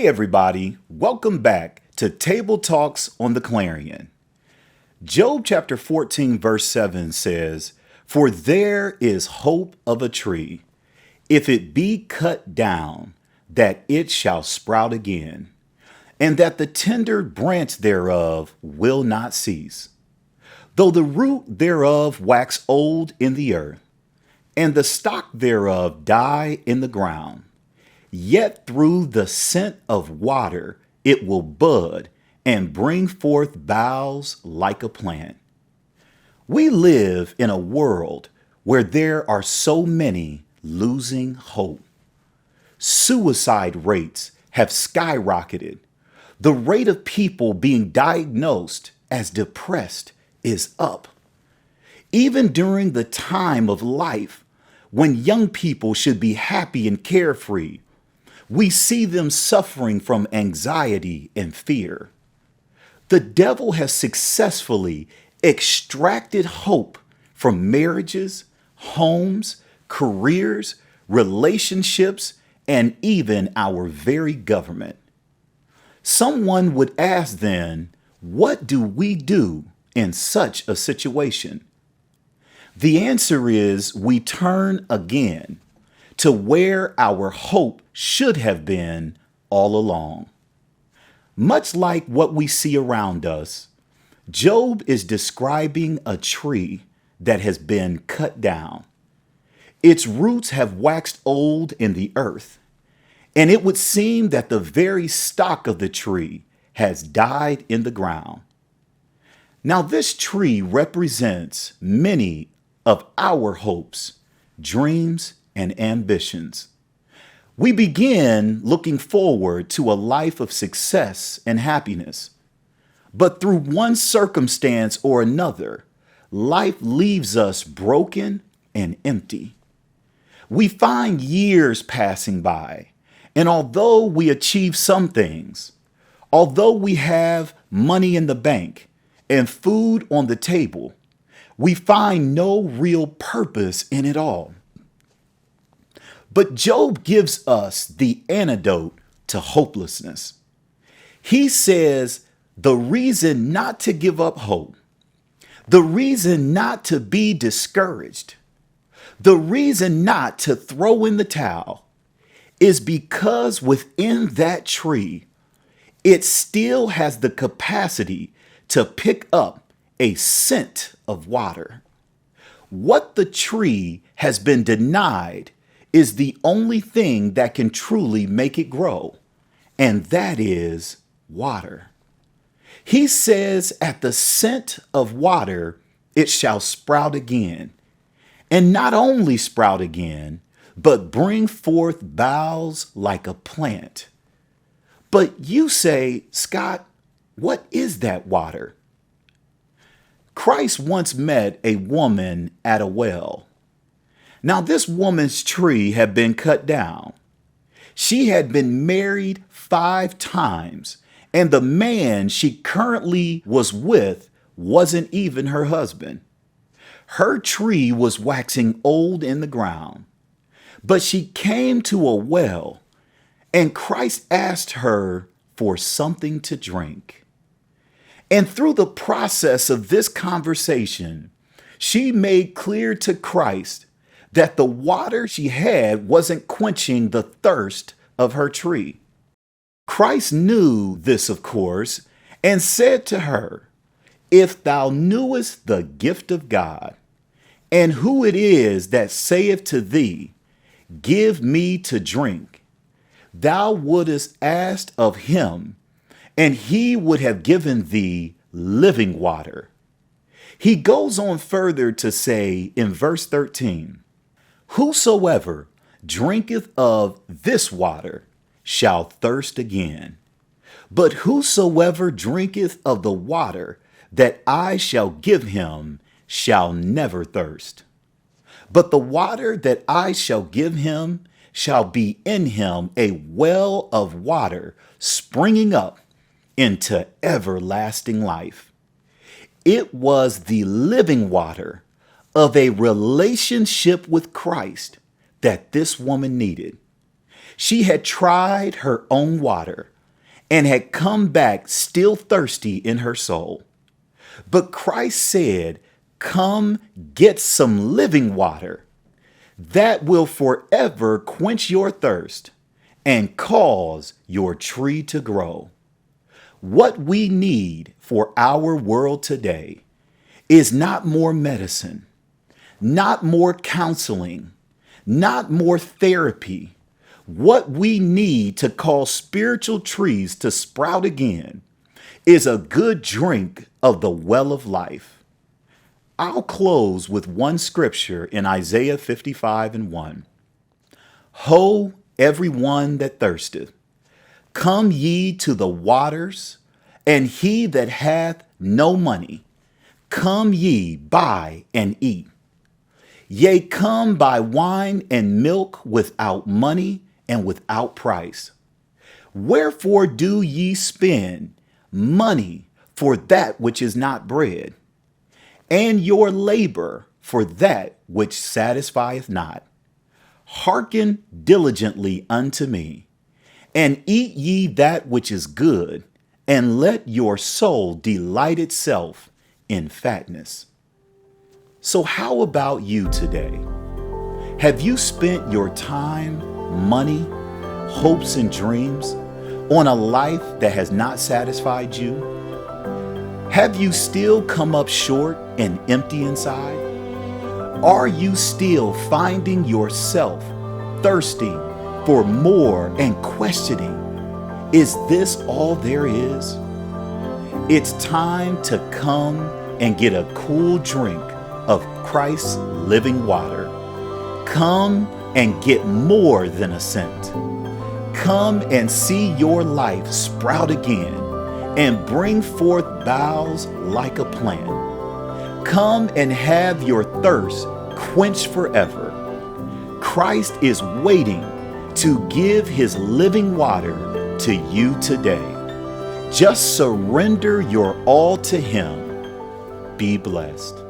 everybody, welcome back to Table Talks on the Clarion. Job chapter 14 verse 7 says, "For there is hope of a tree, if it be cut down, that it shall sprout again, and that the tender branch thereof will not cease. Though the root thereof wax old in the earth, and the stock thereof die in the ground, yet through the scent of water it will bud and bring forth boughs like a plant." We live in a world where there are so many losing hope. Suicide rates have skyrocketed. The rate of people being diagnosed as depressed is up. Even during the time of life when young people should be happy and carefree, we see them suffering from anxiety and fear. The devil has successfully extracted hope from marriages, homes, careers, relationships, and even our very government. Someone would ask then, what do we do in such a situation? The answer is we turn again to where our hope should have been all along. Much like what we see around us, Job is describing a tree that has been cut down. Its roots have waxed old in the earth, and it would seem that the very stock of the tree has died in the ground. Now, this tree represents many of our hopes, dreams, and ambitions. We begin looking forward to a life of success and happiness. But through one circumstance or another, life leaves us broken and empty. We find years passing by, and although we achieve some things, although we have money in the bank and food on the table, we find no real purpose in it all. But Job gives us the antidote to hopelessness. He says the reason not to give up hope, the reason not to be discouraged, the reason not to throw in the towel is because within that tree, it still has the capacity to pick up a scent of water. What the tree has been denied is the only thing that can truly make it grow, and that is water. He says, at the scent of water, it shall sprout again, and not only sprout again, but bring forth boughs like a plant. But you say, Scott, what is that water? Christ once met a woman at a well. Now, this woman's tree had been cut down. She had been married 5 times, and the man she currently was with wasn't even her husband. Her tree was waxing old in the ground, but she came to a well, and Christ asked her for something to drink. And through the process of this conversation, she made clear to Christ that the water she had wasn't quenching the thirst of her tree. Christ knew this, of course, and said to her, "If thou knewest the gift of God, and who it is that saith to thee, Give me to drink, thou wouldest ask of him, and he would have given thee living water." He goes on further to say in verse 13, "Whosoever drinketh of this water shall thirst again. But whosoever drinketh of the water that I shall give him shall never thirst. But the water that I shall give him shall be in him a well of water springing up into everlasting life." It was the living water of a relationship with Christ that this woman needed. She had tried her own water, and had come back still thirsty in her soul. But Christ said, "Come get some living water that will forever quench your thirst and cause your tree to grow." What we need for our world today is not more medicine, not more counseling, not more therapy. What we need to cause spiritual trees to sprout again is a good drink of the well of life. I'll close with one scripture in Isaiah 55:1. Ho, everyone that thirsteth, come ye to the waters, and he that hath no money, come ye buy and eat. Yea, come buy wine and milk without money and without price. Wherefore do ye spend money for that which is not bread, and your labor for that which satisfieth not? Hearken diligently unto me, and eat ye that which is good, and let your soul delight itself in fatness. So how about you today? Have you spent your time, money, hopes, and dreams on a life that has not satisfied you? Have you still come up short and empty inside? Are you still finding yourself thirsting for more and questioning, is this all there is? It's time to come and get a cool drink of Christ's living water. Come and get more than a cent. Come and see your life sprout again and bring forth boughs like a plant. Come and have your thirst quenched forever. Christ is waiting to give his living water to you today. Just surrender your all to him. Be blessed.